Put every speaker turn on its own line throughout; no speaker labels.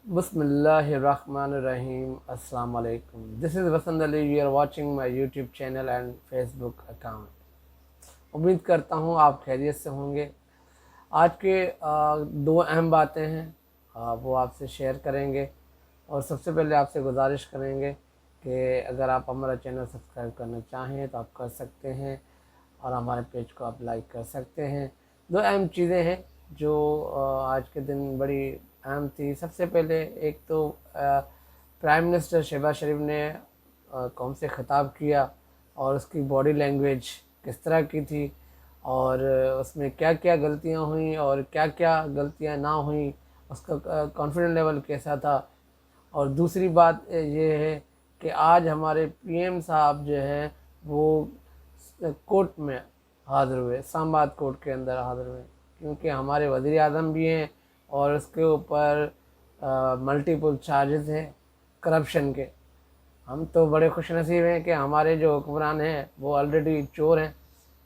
Bismillahirrahmanirrahim. Assalamu alaikum. This is Vasant Ali. You are watching my YouTube channel and Facebook account. उम्मीद करता हूँ आप खैरियत से होंगे। आज के दो अहम बातें हैं, वो आपसे शेयर करेंगे। और सबसे पहले आपसे गुजारिश करेंगे कि अगर आप हमारा चैनल सब्सक्राइब करना चाहें तो आप कर सकते हैं और हमारे पेज को आप लाइक कर सकते हैं। दो अहम चीज़ें हैं जो आज के दिन बड़ी अहम थी। सबसे पहले एक तो प्राइम मिनिस्टर शहबाज शरीफ ने कौम से ख़िताब किया और उसकी बॉडी लैंग्वेज किस तरह की थी और उसमें क्या क्या गलतियां हुई और क्या क्या गलतियां ना हुई, उसका कॉन्फिडेंस लेवल कैसा था। और दूसरी बात ये है कि आज हमारे पीएम साहब जो हैं वो कोर्ट में हाज़िर हुए, इस्लामाबाद कोर्ट के अंदर हाज़िर हुए, क्योंकि हमारे वज़ीर आज़म भी हैं और उसके ऊपर मल्टीपल चार्जेस हैं करप्शन के। हम तो बड़े खुशनसीब हैं कि हमारे जो हुक्मरान हैं वो ऑलरेडी चोर हैं,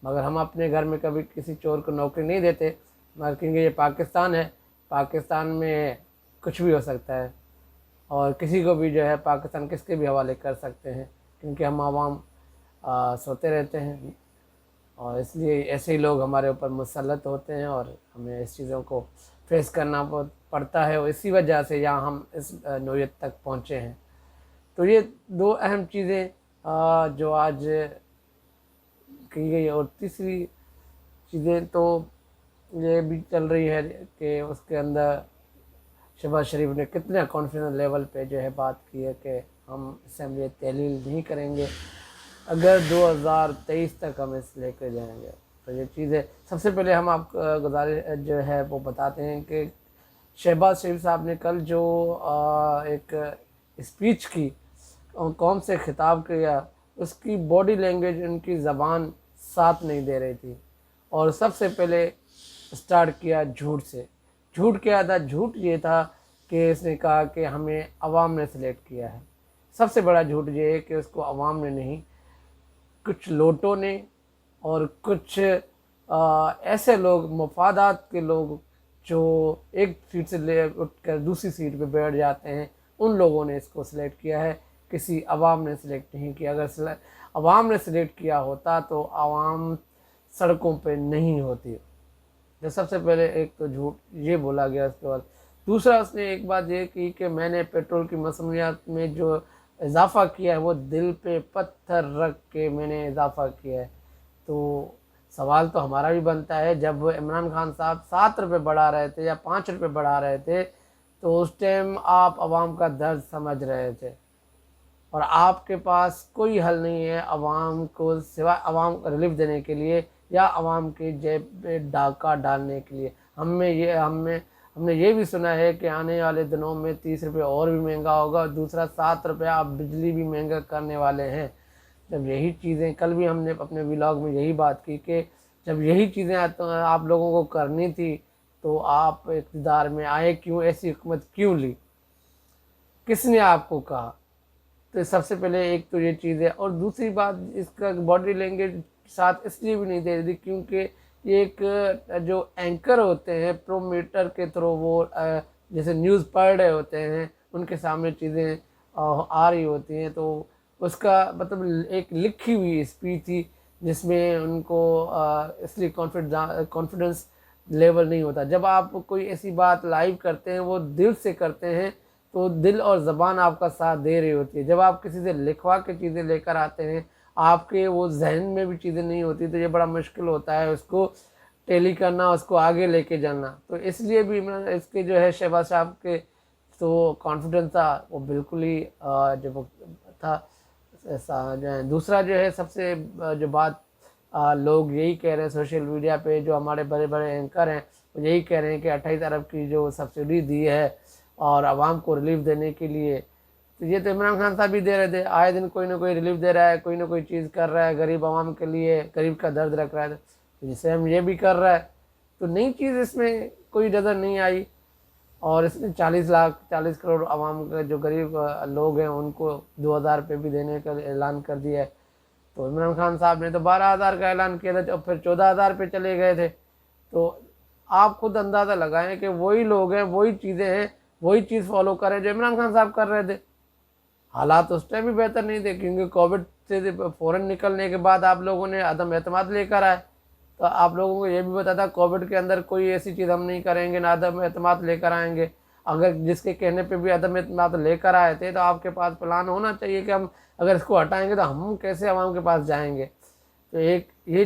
मगर हम अपने घर में कभी किसी चोर को नौकरी नहीं देते। मगर क्योंकि ये पाकिस्तान है, पाकिस्तान में कुछ भी हो सकता है और किसी को भी जो है पाकिस्तान किसके भी हवाले कर सकते हैं, क्योंकि हम आवाम सोते रहते हैं और इसलिए ऐसे ही लोग हमारे ऊपर मुसल्लत होते हैं और हमें इस चीज़ों को फेस करना पड़ता है और इसी वजह से यहाँ हम इस नौयत तक पहुँचे हैं। तो ये दो अहम चीज़ें जो आज की गई। और तीसरी चीज़ें तो ये भी चल रही है कि उसके अंदर शहबाज शरीफ ने कितने कॉन्फिडेंस लेवल पे जो है बात की है कि हम असेंबली तहलील नहीं करेंगे अगर 2023 तक हम इस लेकर जाएंगे। तो ये चीज़ें सबसे पहले हम आप गुजारिश जो है वो बताते हैं कि शहबाज शरीफ साहब ने कल जो एक स्पीच की, कौम से खिताब किया, उसकी बॉडी लैंग्वेज, उनकी ज़बान साथ नहीं दे रही थी। और सबसे पहले स्टार्ट किया झूठ से। झूठ क्या था? झूठ ये था कि इसने कहा कि हमें अवाम ने सिलेक्ट किया है। सबसे बड़ा झूठ ये है कि उसको अवाम ने नहीं, कुछ लोटों ने और कुछ ऐसे लोग, मफादात के लोग जो एक सीट से ले उठकर दूसरी सीट पे बैठ जाते हैं, उन लोगों ने इसको सिलेक्ट किया है। किसी अवाम ने सिलेक्ट नहीं किया। अगर अवाम ने सिलेक्ट किया होता तो अवाम सड़कों पे नहीं होती। तो सबसे पहले एक तो झूठ ये बोला गया। उसके बाद दूसरा उसने एक बात ये की कि मैंने पेट्रोल की मसनूआत में जो इजाफ़ा किया है वो दिल पे पत्थर रख के मैंने इजाफ़ा किया है। तो सवाल तो हमारा भी बनता है, जब इमरान खान साहब 7 रुपये बढ़ा रहे थे या 5 रुपये बढ़ा रहे थे तो उस टाइम आप आवाम का दर्द समझ रहे थे और आपके पास कोई हल नहीं है आवाम को सिवाय आवाम को रिलीफ देने के लिए या आवाम की जेब में डाका डालने के लिए। हमने ये भी सुना है कि आने वाले दिनों में 30 रुपये और भी महंगा होगा। दूसरा 7 रुपये आप बिजली भी महंगा करने वाले हैं। जब यही चीज़ें, कल भी हमने अपने व्लॉग में यही बात की कि जब यही चीज़ें आप लोगों को करनी थी तो आप इक़्तिदार में आए क्यों? ऐसी हुकूमत क्यों ली? किसने आपको कहा? तो सबसे पहले एक तो ये चीज़ है। और दूसरी बात, इसका बॉडी लैंग्वेज साथ इसलिए भी नहीं दे रही थी क्योंकि ये एक जो एंकर होते हैं प्रोमीटर के थ्रू वो जैसे न्यूज़ पढ़ रहे होते हैं, उनके सामने चीज़ें आ रही होती हैं, तो उसका मतलब एक लिखी हुई स्पीच थी जिसमें उनको इसलिए कॉन्फिडेंस लेवल नहीं होता। जब आप कोई ऐसी बात लाइव करते हैं वो दिल से करते हैं तो दिल और ज़बान आपका साथ दे रही होती है। जब आप किसी से लिखवा के चीज़ें लेकर आते हैं, आपके वो जहन में भी चीज़ें नहीं होती, तो ये बड़ा मुश्किल होता है उसको टेली करना, उसको आगे लेके जाना। तो इसलिए भी इसके जो है शहबाज साहब के तो कॉन्फिडेंस था वो बिल्कुल ही जो था ऐसा जो है। दूसरा जो है सबसे जो बात लोग यही कह रहे हैं सोशल मीडिया पे, जो हमारे बड़े बड़े एंकर हैं वो यही कह रहे हैं कि 28 अरब की जो सब्सिडी दी है और आवाम को रिलीफ देने के लिए, तो ये तो इमरान खान साहब भी दे रहे थे। आए दिन कोई ना कोई रिलीफ दे रहा है, कोई ना कोई चीज़ कर रहा है गरीब आवाम के लिए, गरीब का दर्द रख रहा है, तो जिसे हम ये भी कर रहा है। तो नई चीज़ इसमें कोई नज़र नहीं आई। और इसने 40 करोड़ आवाम के जो गरीब लोग हैं उनको 2000 रुपये भी देने का ऐलान कर दिया है। तो इमरान खान साहब ने तो 12,000 का ऐलान किया था, फिर 14,000 पे चले गए थे। तो आप खुद अंदाज़ा लगाएं कि वही लोग हैं, वही चीज़ें हैं वही चीज़ फॉलो करें जो इमरान खान साहब कर रहे थे। हालात उस टाइम भी बेहतर नहीं थे, क्योंकि कोविड से फ़ौरन निकलने के बाद आप लोगों ने अदम एतमाद लेकर आए। तो आप लोगों को ये भी पता था कोविड के अंदर कोई ऐसी चीज़ हम नहीं करेंगे, ना अदम एतमाद लेकर आएंगे। अगर जिसके कहने पे भी अदम एतमाद लेकर आए थे तो आपके पास प्लान होना चाहिए कि हम अगर इसको हटाएंगे तो हम कैसे आवाम के पास जाएंगे। तो एक ये